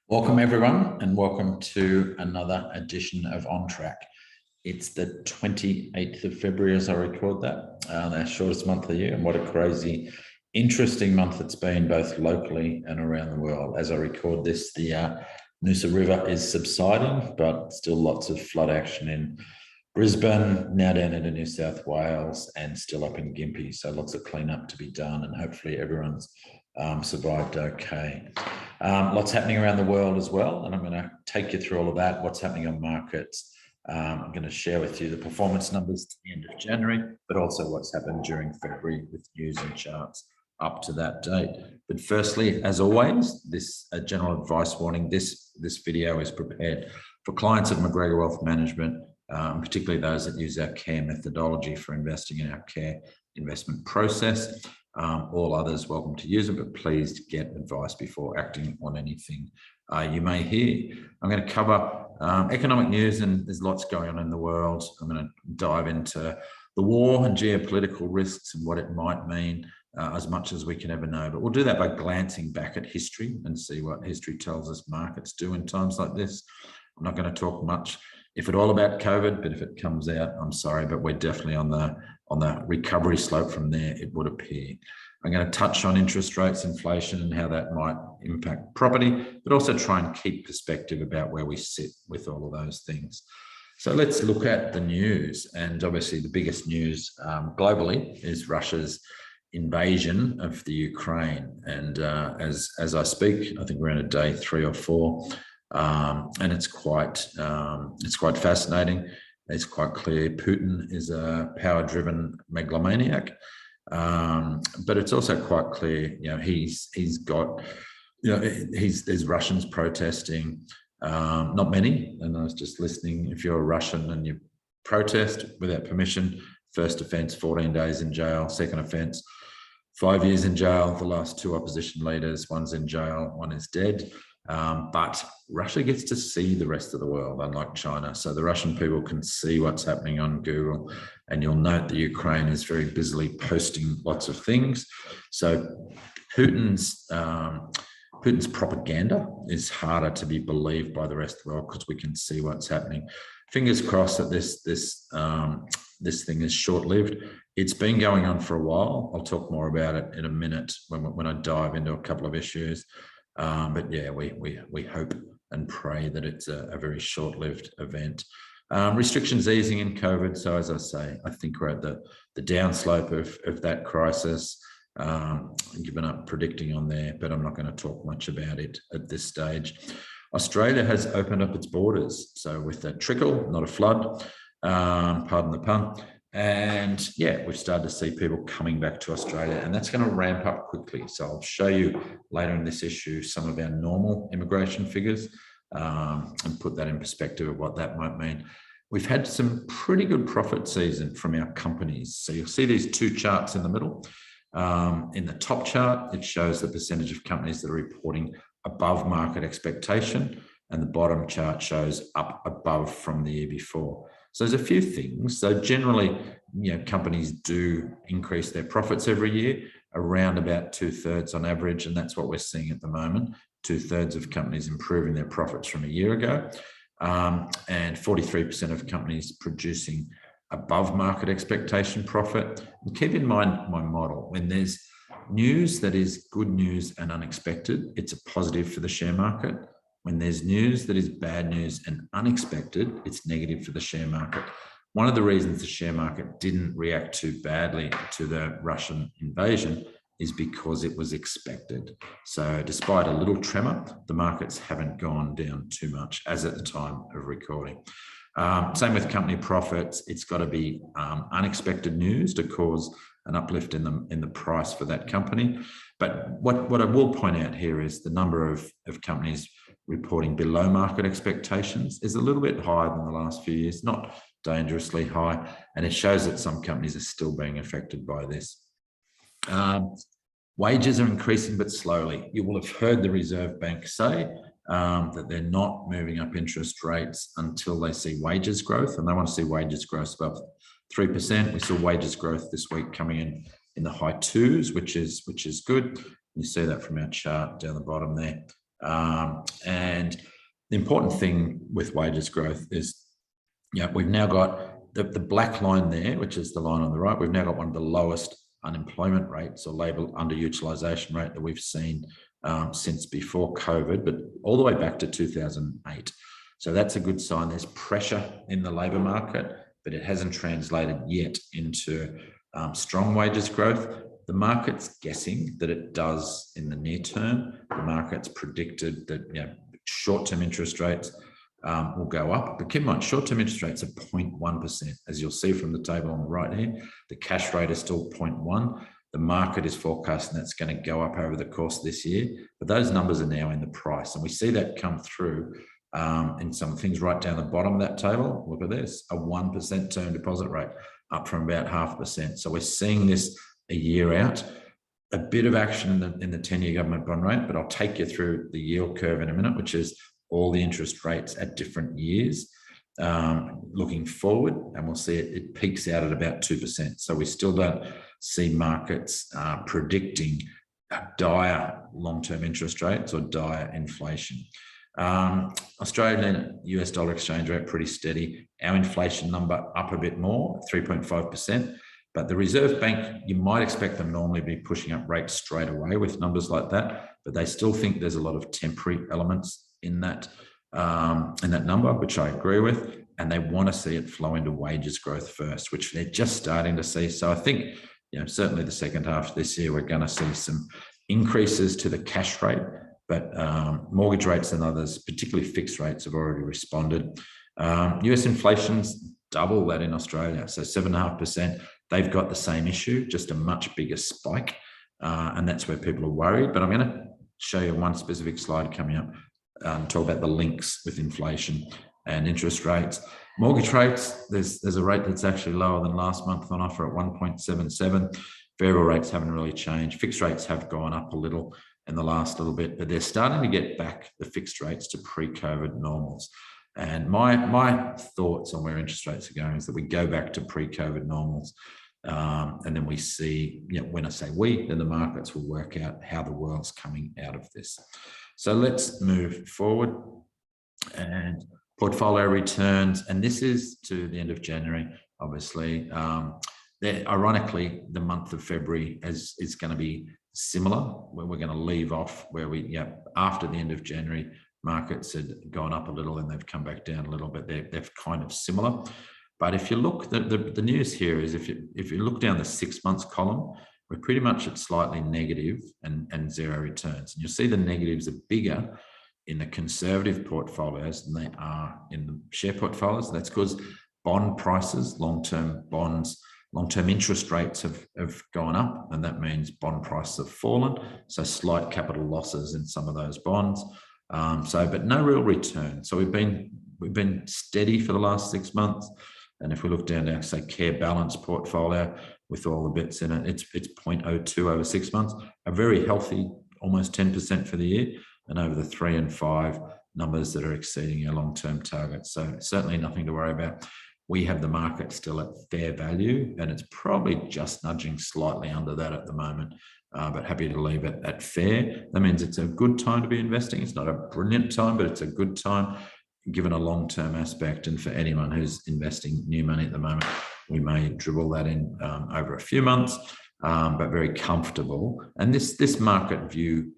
Welcome everyone, and welcome to another edition of On Track. It's the 28th of February as I record that, our shortest month of the year, and what a crazy, interesting month it's been both locally and around the world. As I record this, the Noosa River is subsiding, but still lots of flood action in Brisbane, now down into New South Wales, and still up in Gympie. So lots of cleanup to be done, and hopefully everyone's survived okay. Lots happening around the world as well, and I'm going to take you through all of that, what's happening on markets. I'm going to share with you the performance numbers to the end of January, but also what's happened during February with news and charts up to that date. But firstly, as always, this general advice warning, this video is prepared for clients of McGregor Wealth Management, particularly those that use our CARE methodology for investing in our CARE investment process. All others welcome to use it, but please get advice before acting on anything you may hear. I'm going to cover economic news, and there's lots going on in the world. I'm going to dive into the war and geopolitical risks and what it might mean, as much as we can ever know. But we'll do that by glancing back at history and see what history tells us markets do in times like this. I'm not going to talk much, if at all, about COVID, but if it comes out, I'm sorry, but we're definitely on the recovery slope from there, it would appear. I'm going to touch on interest rates, inflation, and how that might impact property, but also try and keep perspective about where we sit with all of those things. So let's look at the news. And obviously the biggest news globally is Russia's invasion of the Ukraine. And as I speak, I think we're in a day 3 or 4. And it's quite fascinating. It's quite clear Putin is a power-driven megalomaniac, but it's also quite clear, he's got, there's Russians protesting, not many. And I was just listening. If you're a Russian and you protest without permission, first offence 14 days in jail, second offence 5 years in jail. The last 2 opposition leaders, one's in jail, one is dead. But Russia gets to see the rest of the world, unlike China. So the Russian people can see what's happening on Google, and you'll note that Ukraine is very busily posting lots of things. So Putin's propaganda is harder to be believed by the rest of the world because we can see what's happening. Fingers crossed that this thing is short-lived. It's been going on for a while. I'll talk more about it in a minute when I dive into a couple of issues. But yeah, we hope and pray that it's a very short-lived event. Restrictions easing in COVID. So as I say, I think we're at the downslope of that crisis. Given up predicting on there, but I'm not going to talk much about it at this stage. Australia has opened up its borders. So with a trickle, not a flood, pardon the pun. And yeah, we've started to see people coming back to Australia, and that's going to ramp up quickly. So I'll show you later in this issue some of our normal immigration figures and put that in perspective of what that might mean. We've had some pretty good profit season from our companies. So you'll see these 2 charts in the middle. In the top chart, it shows the percentage of companies that are reporting above market expectation, and the bottom chart shows up above from the year before. So there's a few things. So generally, companies do increase their profits every year, around about 2/3 on average, and that's what we're seeing at the moment. 2/3 of companies improving their profits from a year ago, and 43% of companies producing above market expectation profit. And keep in mind my model: when there's news that is good news and unexpected, it's a positive for the share market. When there's news that is bad news and unexpected, it's negative for the share market. One of the reasons the share market didn't react too badly to the Russian invasion is because it was expected. So despite a little tremor, the markets haven't gone down too much as at the time of recording. Same with company profits. It's got to be unexpected news to cause an uplift in the price for that company. But what I will point out here is the number of companies reporting below market expectations is a little bit higher than the last few years, not dangerously high, and it shows that some companies are still being affected by this. Wages are increasing, but slowly. You will have heard the Reserve Bank say that they're not moving up interest rates until they see wages growth, and they want to see wages growth above 3%. We saw wages growth this week coming in the high 2s, which is good. You see that from our chart down the bottom there. And the important thing with wages growth is, we've now got the black line there, which is the line on the right. We've now got one of the lowest unemployment rates or labour underutilisation rate that we've seen since before COVID, but all the way back to 2008. So that's a good sign. There's pressure in the labour market, but it hasn't translated yet into strong wages growth. The market's guessing that it does in the near term. The market's predicted that short-term interest rates will go up. But keep in mind, short-term interest rates are 0.1%. As you'll see from the table on the right here, the cash rate is still 0.1. The market is forecasting that's going to go up over the course of this year. But those numbers are now in the price. And we see that come through in some things right down the bottom of that table. Look at this, a 1% term deposit rate, up from about 0.5%. So we're seeing this a year out. A bit of action in the 10-year government bond rate, but I'll take you through the yield curve in a minute, which is all the interest rates at different years looking forward, and we'll see it peaks out at about 2%. So we still don't see markets predicting dire long-term interest rates or dire inflation. Australian and US dollar exchange rate pretty steady. Our inflation number up a bit more, 3.5%. But the Reserve Bank, you might expect them normally to be pushing up rates straight away with numbers like that, but they still think there's a lot of temporary elements in that number, which I agree with, and they want to see it flow into wages growth first, which they're just starting to see. So I think, certainly the second half of this year, we're going to see some increases to the cash rate, but mortgage rates and others, particularly fixed rates, have already responded. US inflation's double that in Australia, so 7.5%. They've got the same issue, just a much bigger spike, and that's where people are worried. But I'm going to show you one specific slide coming up, talk about the links with inflation and interest rates. Mortgage rates, there's a rate that's actually lower than last month on offer at 1.77. Variable rates haven't really changed. Fixed rates have gone up a little in the last little bit, but they're starting to get back the fixed rates to pre-COVID normals. And my thoughts on where interest rates are going is that we go back to pre-COVID normals. And then we see, when I say we, then the markets will work out how the world's coming out of this. So let's move forward. And portfolio returns, and this is to the end of January, obviously. Ironically, the month of February is going to be similar, where we're going to leave off where after the end of January, markets had gone up a little and they've come back down a little bit. They're kind of similar. But if you look, the news here is if you look down the 6 months column, we're pretty much at slightly negative and zero returns. And you'll see the negatives are bigger in the conservative portfolios than they are in the share portfolios. That's because bond prices, long-term bonds, long-term interest rates have gone up, and that means bond prices have fallen. So slight capital losses in some of those bonds. But no real return. So we've been steady for the last 6 months. And if we look down to, say, Care Balance portfolio with all the bits in it, it's 0.02 over 6 months, a very healthy, almost 10% for the year, and over the 3 and 5 numbers that are exceeding our long-term targets. So certainly nothing to worry about. We have the market still at fair value, and it's probably just nudging slightly under that at the moment, but happy to leave it at fair. That means it's a good time to be investing. It's not a brilliant time, but it's a good time given a long-term aspect. And for anyone who's investing new money at the moment, we may dribble that in over a few months, but very comfortable. And this market view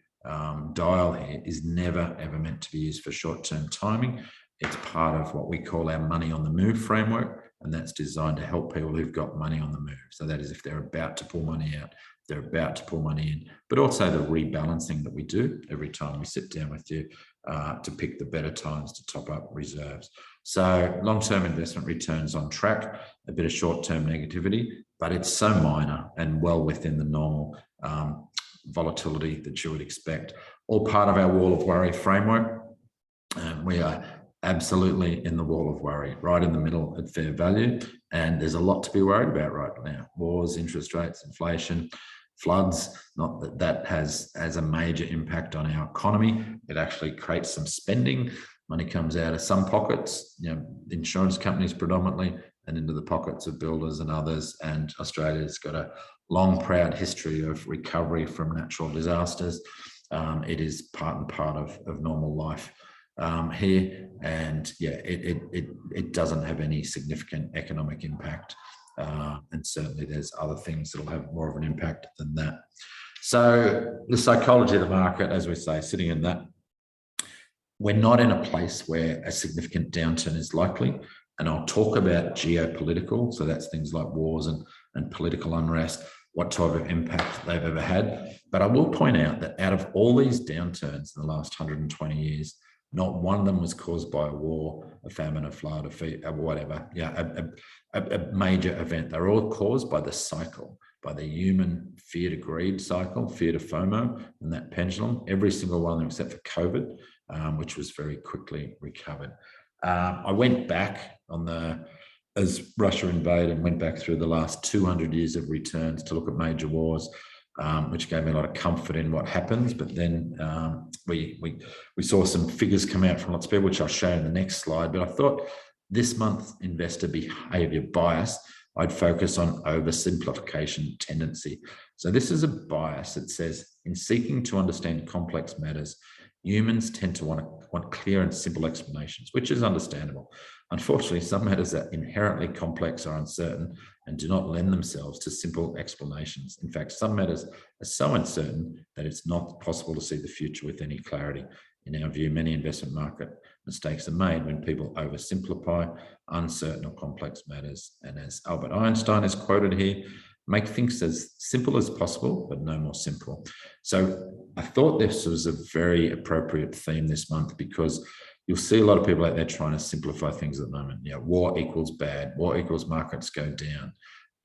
dial here is never, ever meant to be used for short-term timing. It's part of what we call our money on the move framework, and that's designed to help people who've got money on the move. So that is if they're about to pull money out, they're about to pull money in, but also the rebalancing that we do every time we sit down with you to pick the better times to top up reserves. So long-term investment returns on track, a bit of short-term negativity, but it's so minor and well within the normal volatility that you would expect. All part of our wall of worry framework. We are absolutely in the wall of worry, right in the middle at fair value. And there's a lot to be worried about right now. Wars, interest rates, inflation, floods. Not that has a major impact on our economy. It actually creates some spending. Money comes out of some pockets, insurance companies predominantly, and into the pockets of builders and others. And Australia's got a long, proud history of recovery from natural disasters. It is part and part of normal life here, and yeah, it doesn't have any significant economic impact, and certainly there's other things that'll have more of an impact than that. So the psychology of the market, as we say, sitting in that, we're not in a place where a significant downturn is likely. And I'll talk about geopolitical, so that's things like wars and political unrest, what type of impact they've ever had. But I will point out that out of all these downturns in the last 120 years, not one of them was caused by a war, a famine, a flood, a whatever, a major event. They're all caused by the cycle, by the human fear to greed cycle, fear to FOMO, and that pendulum. Every single one of them except for COVID, which was very quickly recovered. I went back as Russia invaded, and went back through the last 200 years of returns to look at major wars, which gave me a lot of comfort in what happens. But then we saw some figures come out from lots of people, which I'll show in the next slide. But I thought this month's investor behavior bias, I'd focus on oversimplification tendency. So this is a bias that says, in seeking to understand complex matters, humans tend to want clear and simple explanations, which is understandable. Unfortunately, some matters are inherently complex or uncertain and do not lend themselves to simple explanations. In fact, some matters are so uncertain that it's not possible to see the future with any clarity. In our view, many investment market mistakes are made when people oversimplify uncertain or complex matters. And as Albert Einstein is quoted here, make things as simple as possible, but no more simple. So I thought this was a very appropriate theme this month, because you'll see a lot of people out there trying to simplify things at the moment. War equals bad, war equals markets go down,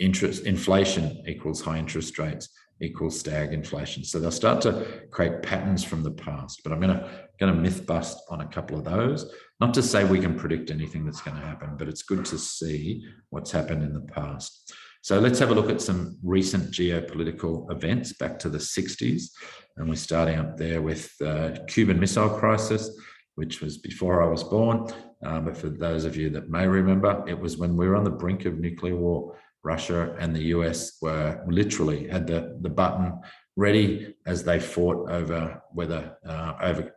inflation equals high interest rates equals stagflation. So they'll start to create patterns from the past. But I'm going to myth bust on a couple of those. Not to say we can predict anything that's going to happen, but it's good to see what's happened in the past. So let's have a look at some recent geopolitical events back to the 60s. And we're starting up there with the Cuban Missile Crisis, which was before I was born. But for those of you that may remember, it was when we were on the brink of nuclear war. Russia and the US were literally had the button ready as they fought over over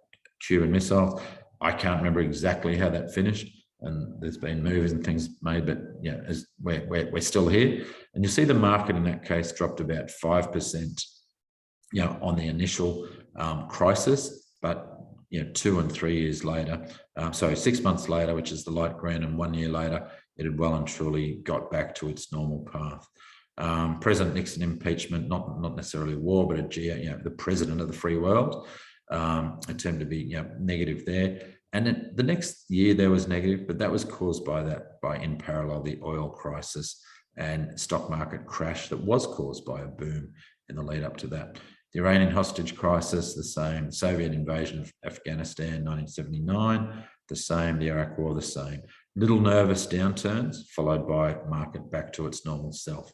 Cuban missiles. I can't remember exactly how that finished, and there's been movies and things made, but yeah, as we're still here. And you see the market in that case dropped about 5%, on the initial crisis, but 2 and 3 years later, 6 months later, which is the light green, and 1 year later, it had well and truly got back to its normal path. President Nixon impeachment, not necessarily war, but the president of the free world, it turned to be negative there. And then the next year there was negative, but that was caused by in parallel the oil crisis and stock market crash that was caused by a boom in the lead up to that. The Iranian hostage crisis, the same. Soviet invasion of Afghanistan, 1979, the same. The Iraq War, the same. Little nervous downturns followed by market back to its normal self.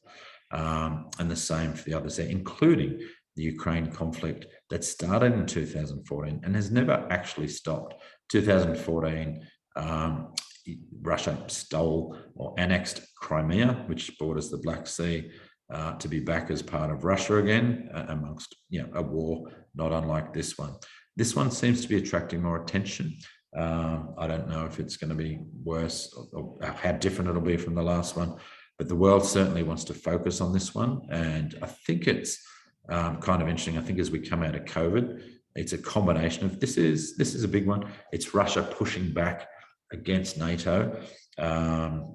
And the same for the others there, including the Ukraine conflict that started in 2014 and has never actually stopped. 2014, Russia stole or annexed Crimea, which borders the Black Sea, to be back as part of Russia again, amongst a war not unlike this one. This one seems to be attracting more attention. I don't know if it's going to be worse or how different it'll be from the last one, but the world certainly wants to focus on this one. And I think it's kind of interesting. I think as we come out of COVID, it's a combination of this is a big one. It's Russia pushing back against NATO, the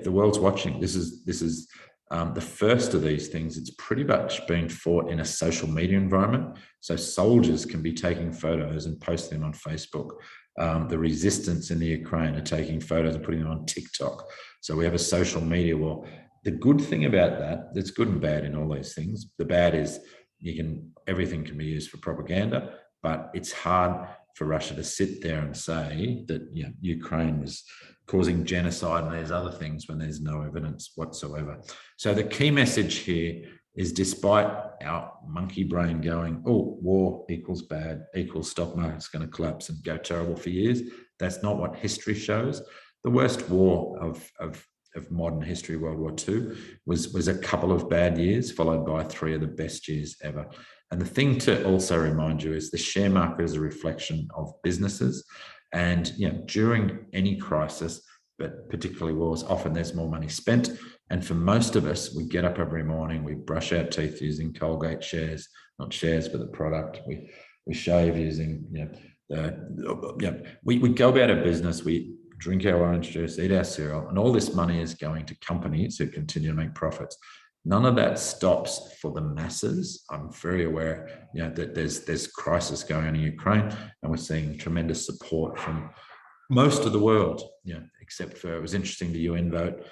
world's watching. This is the first of these things. It's pretty much being fought in a social media environment. So soldiers can be taking photos and posting them on Facebook. The resistance in the Ukraine are taking photos and putting them on TikTok. So we have a social media war. The good thing about that, there's good and bad in all these things. The bad is everything can be used for propaganda, but it's hard for Russia to sit there and say that Ukraine was causing genocide and there's other things when there's no evidence whatsoever. So the key message here is, despite our monkey brain going, oh, war equals bad, equals stock market's going to collapse and go terrible for years, that's not what history shows. The worst war of modern history, World War II, was a couple of bad years followed by 3 of the best years ever. And the thing to also remind you is the share market is a reflection of businesses. And during any crisis, but particularly wars, often there's more money spent. And for most of us, we get up every morning, we brush our teeth using Colgate shares, not shares, but the product. We shave using, we go about our business, we drink our orange juice, eat our cereal, and all this money is going to companies who continue to make profits. None of that stops for the masses. I'm very aware, that there's crisis going on in Ukraine, and we're seeing tremendous support from most of the world, except for, it was interesting, the UN vote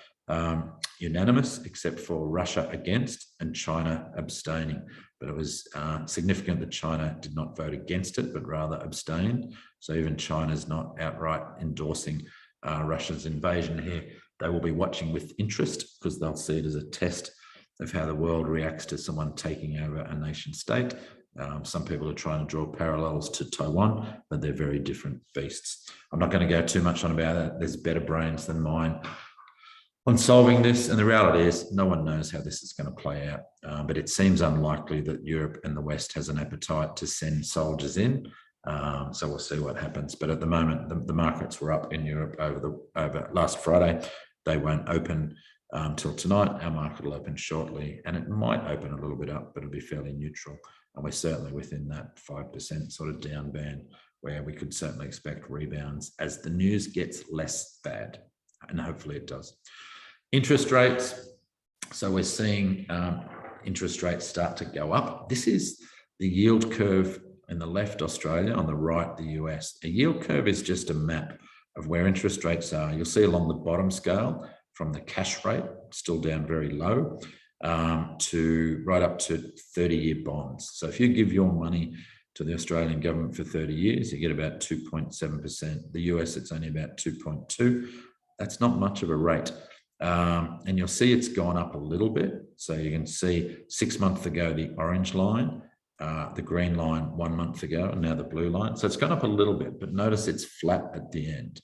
unanimous, except for Russia against and China abstaining. But it was significant that China did not vote against it, but rather abstained. So even China's not outright endorsing Russia's invasion here. They will be watching with interest because they'll see it as a test of how the world reacts to someone taking over a nation state. Some people are trying to draw parallels to Taiwan, but they're very different beasts. I'm not going to go too much on about it. There's better brains than mine on solving this. And the reality is no one knows how this is going to play out. But it seems unlikely that Europe and the West has an appetite to send soldiers in. So we'll see what happens. But at the moment, the markets were up in Europe over last Friday. They won't open till tonight. Our market will open shortly, and it might open a little bit up, but it'll be fairly neutral. And we're certainly within that 5% sort of down band where we could certainly expect rebounds as the news gets less bad, and hopefully it does. Interest rates. So we're seeing interest rates start to go up. This is the yield curve in the left, Australia, on the right, the US. A yield curve is just a map of where interest rates are. You'll see along the bottom scale from the cash rate, still down very low, to right up to 30-year bonds. So if you give your money to the Australian government for 30 years, you get about 2.7%. The US, it's only about 2.2. That's not much of a rate. And you'll see it's gone up a little bit. So you can see 6 months ago, the orange line, the green line 1 month ago, and now the blue line. So it's gone up a little bit, but notice it's flat at the end.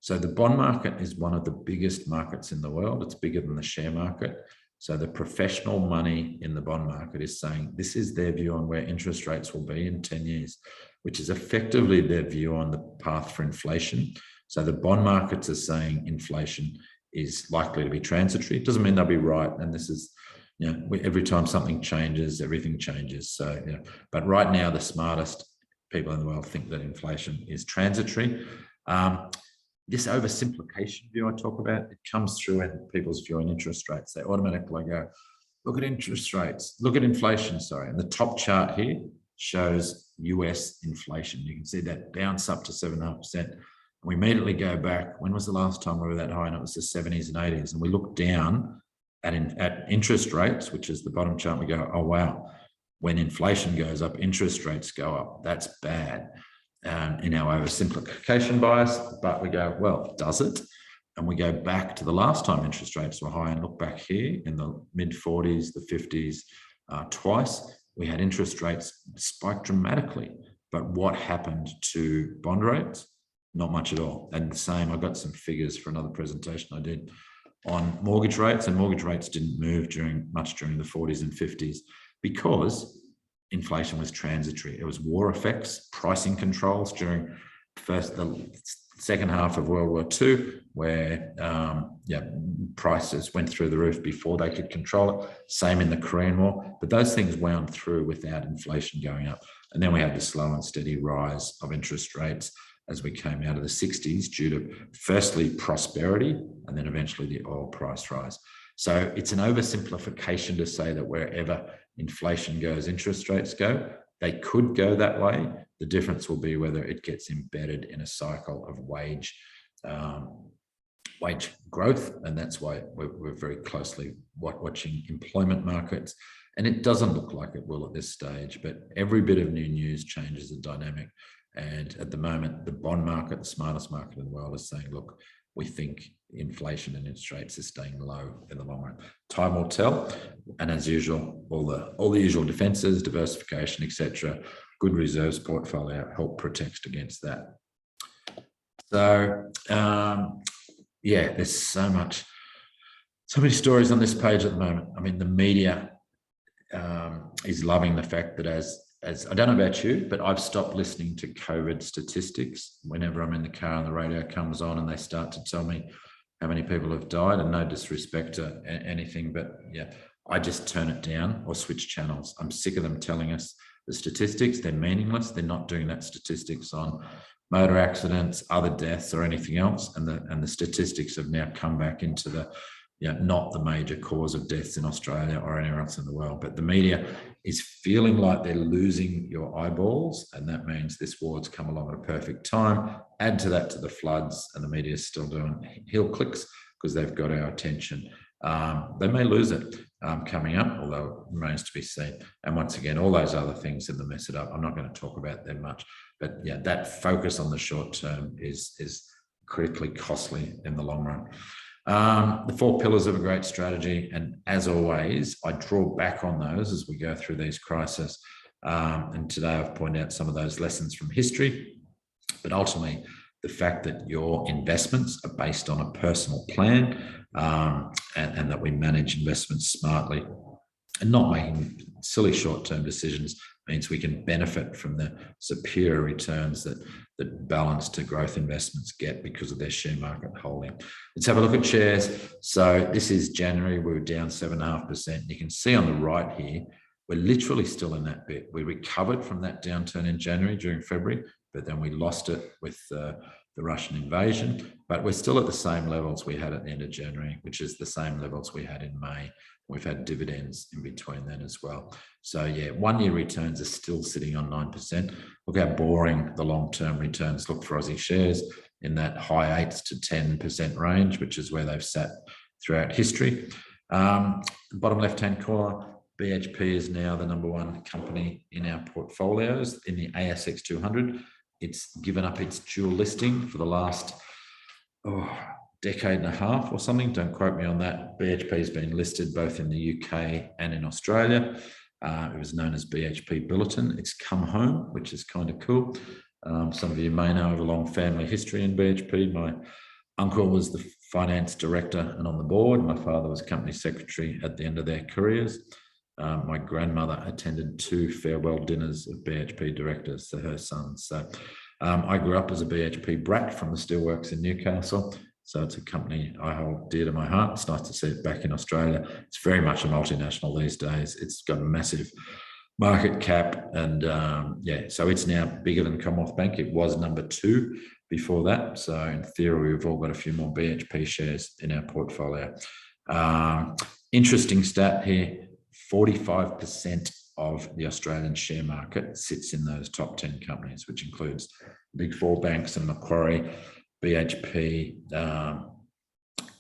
So the bond market is one of the biggest markets in the world. It's bigger than the share market. So the professional money in the bond market is saying this is their view on where interest rates will be in 10 years, which is effectively their view on the path for inflation. So the bond markets are saying inflation is likely to be transitory. It doesn't mean they'll be right. And this is, every time something changes, everything changes. So, but right now, the smartest people in the world think that inflation is transitory. This oversimplification view I talk about, it comes through in people's view on interest rates. They automatically go, look at interest rates, look at inflation, sorry. And the top chart here shows US inflation. You can see that bounce up to 7.5%. And we immediately go back, when was the last time we were that high? And it was the 70s and 80s. And we look down at interest rates, which is the bottom chart, we go, oh, wow. When inflation goes up, interest rates go up. That's bad. In our oversimplification bias, but we go, well, does it? And we go back to the last time interest rates were high and look back here in the mid 40s, the 50s, twice, we had interest rates spike dramatically. But what happened to bond rates? Not much at all. And the same, I got some figures for another presentation I did on mortgage rates, and mortgage rates didn't move much during the 40s and 50s because inflation was transitory. It was war effects, pricing controls during the second half of World War II, where prices went through the roof before they could control it. Same in the Korean War, but those things wound through without inflation going up. And then we had the slow and steady rise of interest rates as we came out of the 60s due to firstly prosperity and then eventually the oil price rise. So it's an oversimplification to say that wherever inflation goes, interest rates go. They could go that way. The difference will be whether it gets embedded in a cycle of wage growth. And that's why we're very closely watching employment markets. And it doesn't look like it will at this stage, but every bit of new news changes the dynamic. And at the moment, the bond market, the smartest market in the world, is saying, look, we think inflation and interest rates are staying low in the long run. Time will tell. And as usual, all the usual defenses, diversification, etc., good reserves portfolio help protect against that. So there's so many stories on this page at the moment. I mean, the media is loving the fact that as I don't know about you, but I've stopped listening to COVID statistics whenever I'm in the car and the radio comes on and they start to tell me how many people have died, and no disrespect to anything, but yeah, I just turn it down or switch channels. I'm sick of them telling us the statistics. They're meaningless. They're not doing that statistics on motor accidents, other deaths, or anything else. And the statistics have now come back into the, not the major cause of deaths in Australia or anywhere else in the world. But the media is feeling like they're losing your eyeballs, and that means this war's come along at a perfect time. Add to that to the floods, and the media is still doing heel clicks because they've got our attention. They may lose it coming up, although it remains to be seen. And once again, all those other things in the mess it up, I'm not going to talk about them much. But yeah, that focus on the short term is critically costly in the long run. The 4 pillars of a great strategy, and as always, I draw back on those as we go through these crises. And today I've pointed out some of those lessons from history, but ultimately the fact that your investments are based on a personal plan, and that we manage investments smartly and not making silly short-term decisions means we can benefit from the superior returns that balanced to growth investments get because of their share market holding. Let's have a look at shares. So this is January. We were down 7.5%. You can see on the right here, we're literally still in that bit. We recovered from that downturn in January during February, but then we lost it with the Russian invasion. But we're still at the same levels we had at the end of January, which is the same levels we had in May. We've had dividends in between then as well. So yeah, 1-year returns are still sitting on 9%. Look how boring the long-term returns look for Aussie shares in that high 8s to 10% range, which is where they've sat throughout history. Bottom left-hand corner, BHP is now the #1 company in our portfolios in the ASX 200. It's given up its dual listing for the last decade and a half or something. Don't quote me on that. BHP has been listed both in the UK and in Australia. It was known as BHP Billiton. It's come home, which is kind of cool. Some of you may know I have a long family history in BHP. My uncle was the finance director and on the board. My father was company secretary at the end of their careers. My grandmother attended 2 farewell dinners of BHP directors to her sons. So I grew up as a BHP brat from the steelworks in Newcastle. So it's a company I hold dear to my heart. It's nice to see it back in Australia. It's very much a multinational these days. It's got a massive market cap, and so it's now bigger than Commonwealth Bank. It was #2 before that. So in theory, we've all got a few more BHP shares in our portfolio. Interesting stat here, 45% of the Australian share market sits in those top 10 companies, which includes big 4 banks and Macquarie, BHP,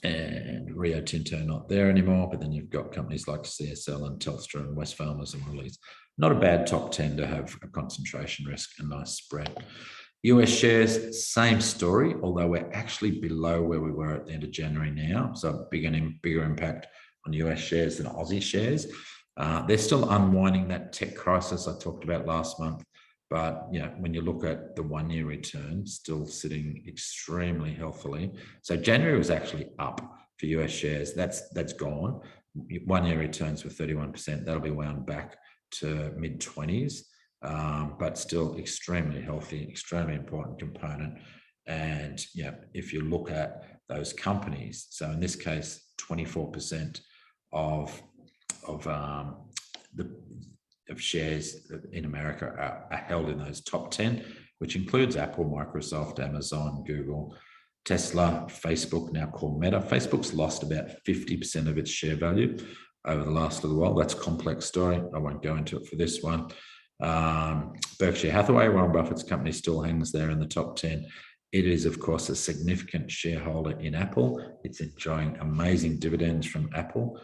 and Rio Tinto not there anymore, but then you've got companies like CSL and Telstra and Wesfarmers and Woolies. Not a bad top 10 to have a concentration risk, a nice spread. US shares, same story, although we're actually below where we were at the end of January now. So bigger impact on US shares than Aussie shares. They're still unwinding that tech crisis I talked about last month. But when you look at the 1-year return, still sitting extremely healthily. So January was actually up for US shares. That's gone. 1-year returns were 31%. That'll be wound back to mid-20s, but still extremely healthy, extremely important component. And if you look at those companies, so in this case, 24% of shares in America are held in those top 10, which includes Apple, Microsoft, Amazon, Google, Tesla, Facebook, now called Meta. Facebook's lost about 50% of its share value over the last little while. That's a complex story. I won't go into it for this one. Berkshire Hathaway, Warren Buffett's company, still hangs there in the top 10. It is, of course, a significant shareholder in Apple. It's enjoying amazing dividends from Apple.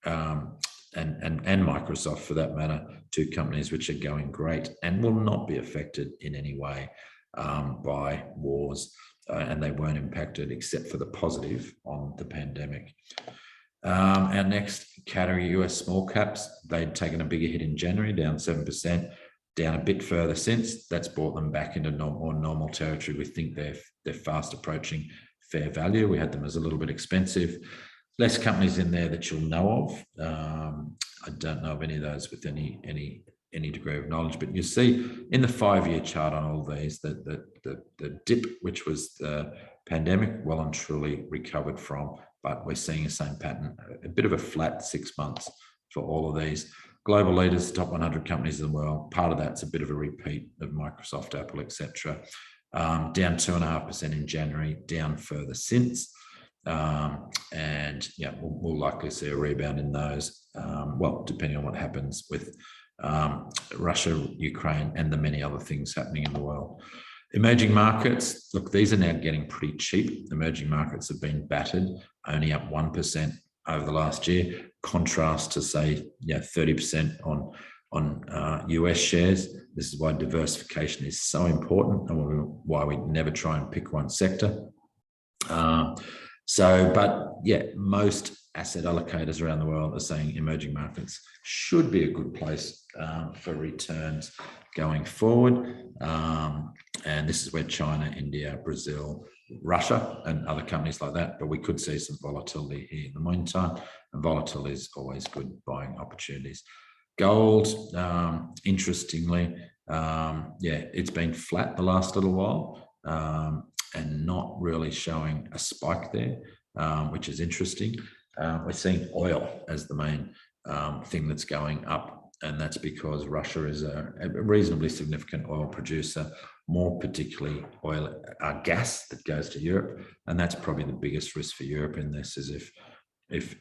And Microsoft, for that matter, 2 companies which are going great and will not be affected in any way by wars, and they weren't impacted except for the positive on the pandemic. Our next category, US small caps, they'd taken a bigger hit in January, down 7%, down a bit further since. That's brought them back into more normal territory. We think they're fast approaching fair value. We had them as a little bit expensive. Less companies in there that you'll know of. I don't know of any of those with any degree of knowledge, but you see in the 5-year chart on all these that the dip, which was the pandemic, well and truly recovered from, but we're seeing the same pattern, a bit of a flat 6 months for all of these. Global leaders, top 100 companies in the world, part of that's a bit of a repeat of Microsoft, Apple, etc. Down 2.5% in January, down further since. And yeah, we'll likely see a rebound in those, well, depending on what happens with Russia, Ukraine, and the many other things happening in the world. Emerging markets, look, these are now getting pretty cheap. Emerging markets have been battered, only up 1% over the last year. Contrast to, say, 30% on US shares. This is why diversification is so important and why we never try and pick one sector. But yeah, most asset allocators around the world are saying emerging markets should be a good place for returns going forward. And this is where China, India, Brazil, Russia, and other companies like that, but we could see some volatility here in the meantime, and volatility is always good buying opportunities. Gold, interestingly, it's been flat the last little while, and not really showing a spike there, which is interesting. We're seeing oil as the main thing that's going up, and that's because Russia is a reasonably significant oil producer, more particularly gas that goes to Europe, and that's probably the biggest risk for Europe in this, is if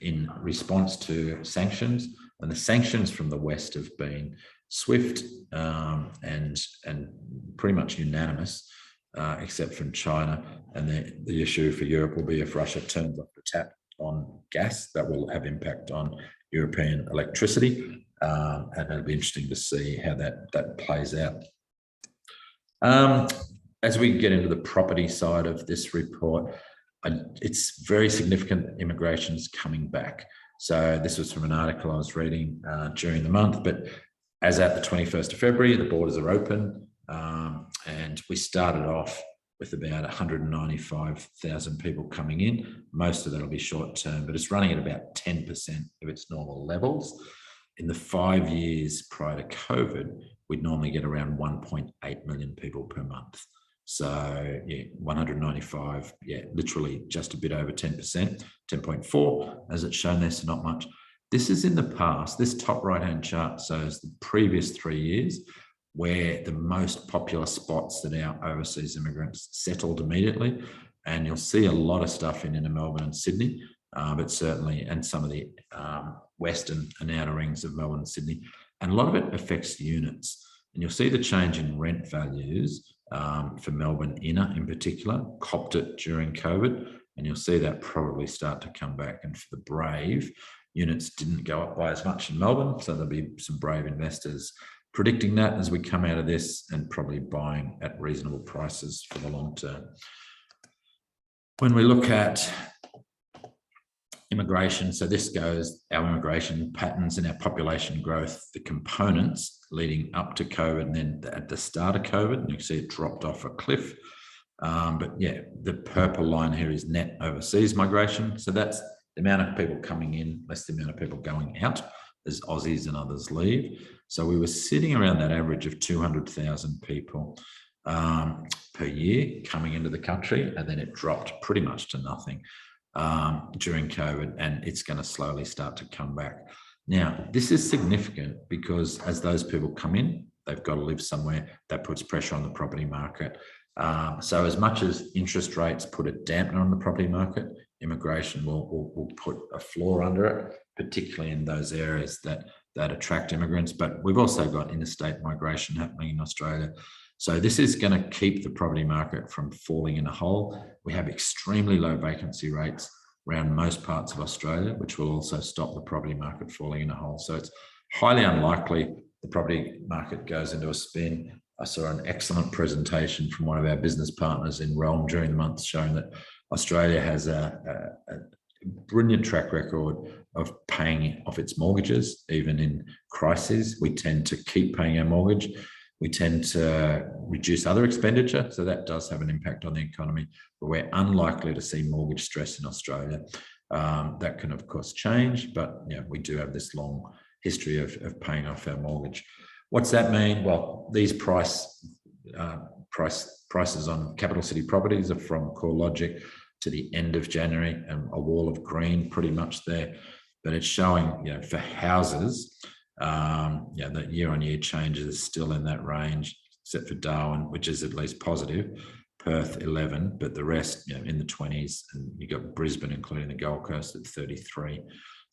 in response to sanctions, and the sanctions from the West have been swift and pretty much unanimous, except from China, and the issue for Europe will be if Russia turns off the tap on gas, that will have impact on European electricity, and it'll be interesting to see how that plays out. As we get into the property side of this report, it's very significant that immigration's coming back. So this was from an article I was reading during the month, but as at the 21st of February, the borders are open, and we started off with about 195,000 people coming in. Most of that will be short term, but it's running at about 10% of its normal levels. In the 5 years prior to COVID, we'd normally get around 1.8 million people per month. So yeah, 195, literally just a bit over 10%, 10.4 as it's shown there, so not much. This is in the past. This top right-hand chart shows the previous 3 years, where the most popular spots that our overseas immigrants settled immediately. And you'll see a lot of stuff in inner Melbourne and Sydney, but certainly, and some of the western and outer rings of Melbourne and Sydney. And a lot of it affects units. And you'll see the change in rent values for Melbourne inner in particular, copped it during COVID. And you'll see that probably start to come back. And for the brave, units didn't go up by as much in Melbourne. So there'll be some brave investors predicting that as we come out of this, and probably buying at reasonable prices for the long term. When we look at immigration, so this goes our immigration patterns and our population growth, the components leading up to COVID, and then at the start of COVID, and you can see it dropped off a cliff. But yeah, the purple line here is net overseas migration. So that's the amount of people coming in, less the amount of people going out as Aussies and others leave. So we were sitting around that average of 200,000 people per year coming into the country, and then it dropped pretty much to nothing during COVID, and it's going to slowly start to come back. Now, this is significant because as those people come in, they've got to live somewhere. That puts pressure on the property market. So as much as interest rates put a dampener on the property market, immigration will put a floor under it, particularly in those areas that attract immigrants. But we've also got interstate migration happening in Australia. So this is going to keep the property market from falling in a hole. We have extremely low vacancy rates around most parts of Australia, which will also stop the property market falling in a hole. So it's highly unlikely the property market goes into a spin. I saw an excellent presentation from one of our business partners in Rome during the month showing that Australia has a brilliant track record of paying off its mortgages, even in crises. We tend to keep paying our mortgage. We tend to reduce other expenditure, so that does have an impact on the economy, but we're unlikely to see mortgage stress in Australia. That can, of course, change, but yeah, we do have this long history of paying off our mortgage. What's that mean? Well, these prices on capital city properties are from CoreLogic to the end of January, and a wall of green pretty much there. But it's showing, for houses, that year-on-year changes are still in that range, except for Darwin, which is at least positive. Perth 11, but the rest, in the 20s, and you got Brisbane, including the Gold Coast, at 33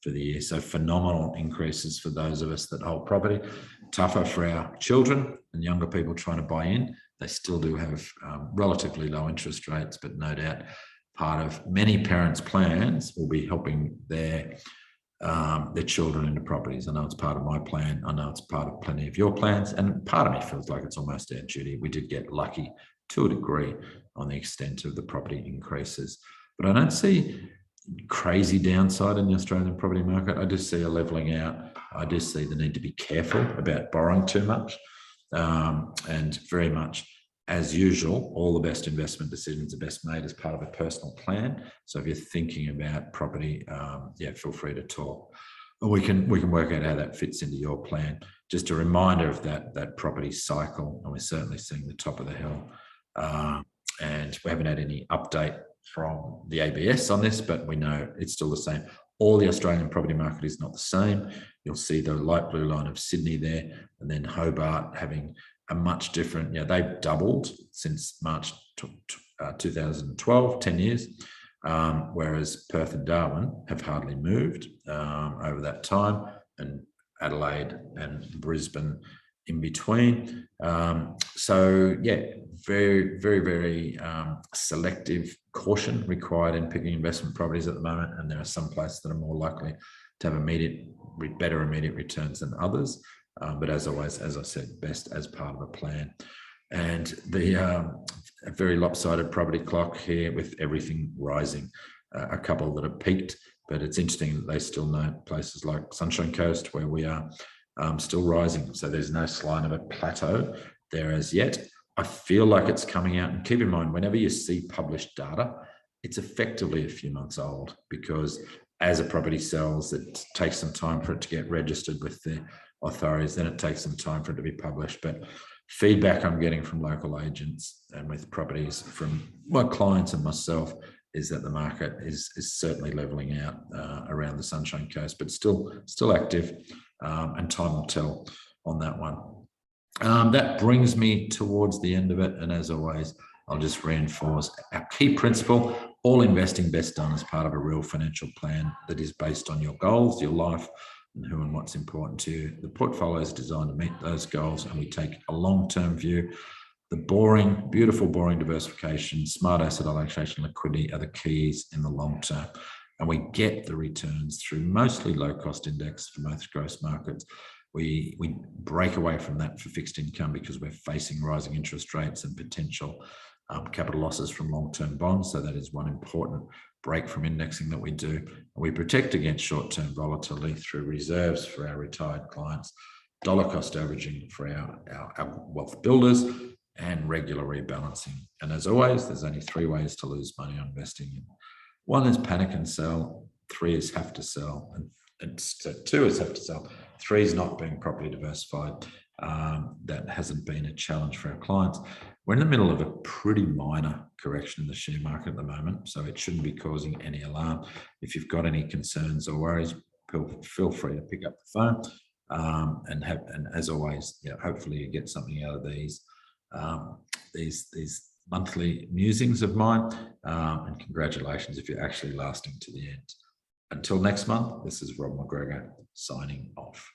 for the year. So phenomenal increases for those of us that hold property. Tougher for our children and younger people trying to buy in. They still do have relatively low interest rates, but no doubt part of many parents' plans will be helping their children into properties. I know it's part of my plan. I know it's part of plenty of your plans. And part of me feels like it's almost our duty. We did get lucky to a degree on the extent of the property increases. But I don't see crazy downside in the Australian property market. I just see a levelling out. I just see the need to be careful about borrowing too much. And very much, as usual, all the best investment decisions are best made as part of a personal plan. So if you're thinking about property, feel free to talk. We can work out how that fits into your plan. Just a reminder of that property cycle, and we're certainly seeing the top of the hill. And we haven't had any update from the ABS on this, but we know it's still the same. All the Australian property market is not the same. You'll see the light blue line of Sydney there, and then Hobart having a much different, they've doubled since March 2012, 10 years, whereas Perth and Darwin have hardly moved over that time, and Adelaide and Brisbane in between. Very, very, very selective caution required in picking investment properties at the moment, and there are some places that are more likely to have better immediate returns than others. But as always, as I said, best as part of a plan. And a very lopsided property clock here with everything rising. A couple that have peaked, but it's interesting that they still know places like Sunshine Coast, where we are, still rising. So there's no sign of a plateau there as yet. I feel like it's coming out, and keep in mind, whenever you see published data, it's effectively a few months old, because as a property sells, it takes some time for it to get registered with the authorities, then it takes some time for it to be published. But feedback I'm getting from local agents and with properties from my clients and myself is that the market is certainly leveling out around the Sunshine Coast, but still active, and time will tell on that one. That brings me towards the end of it, and as always, I'll just reinforce our key principle: all investing best done as part of a real financial plan that is based on your goals, your life, and who and what's important to you. The portfolio is designed to meet those goals, and we take a long-term view. The beautiful boring diversification, smart asset allocation, liquidity are the keys in the long term. And we get the returns through mostly low-cost index for most gross markets. We break away from that for fixed income because we're facing rising interest rates and potential capital losses from long-term bonds. So that is one important break from indexing that we do. We protect against short-term volatility through reserves for our retired clients, dollar cost averaging for our wealth builders, and regular rebalancing. And as always, there's only 3 ways to lose money on investing. 1 is panic and sell, 3 is have to sell, and so 2 is have to sell. 3 is not being properly diversified. That hasn't been a challenge for our clients. We're in the middle of a pretty minor correction in the share market at the moment, so it shouldn't be causing any alarm. If you've got any concerns or worries, feel free to pick up the phone, and as always, hopefully you get something out of these monthly musings of mine, and congratulations if you're actually lasting to the end. Until next month, this is Rob McGregor signing off.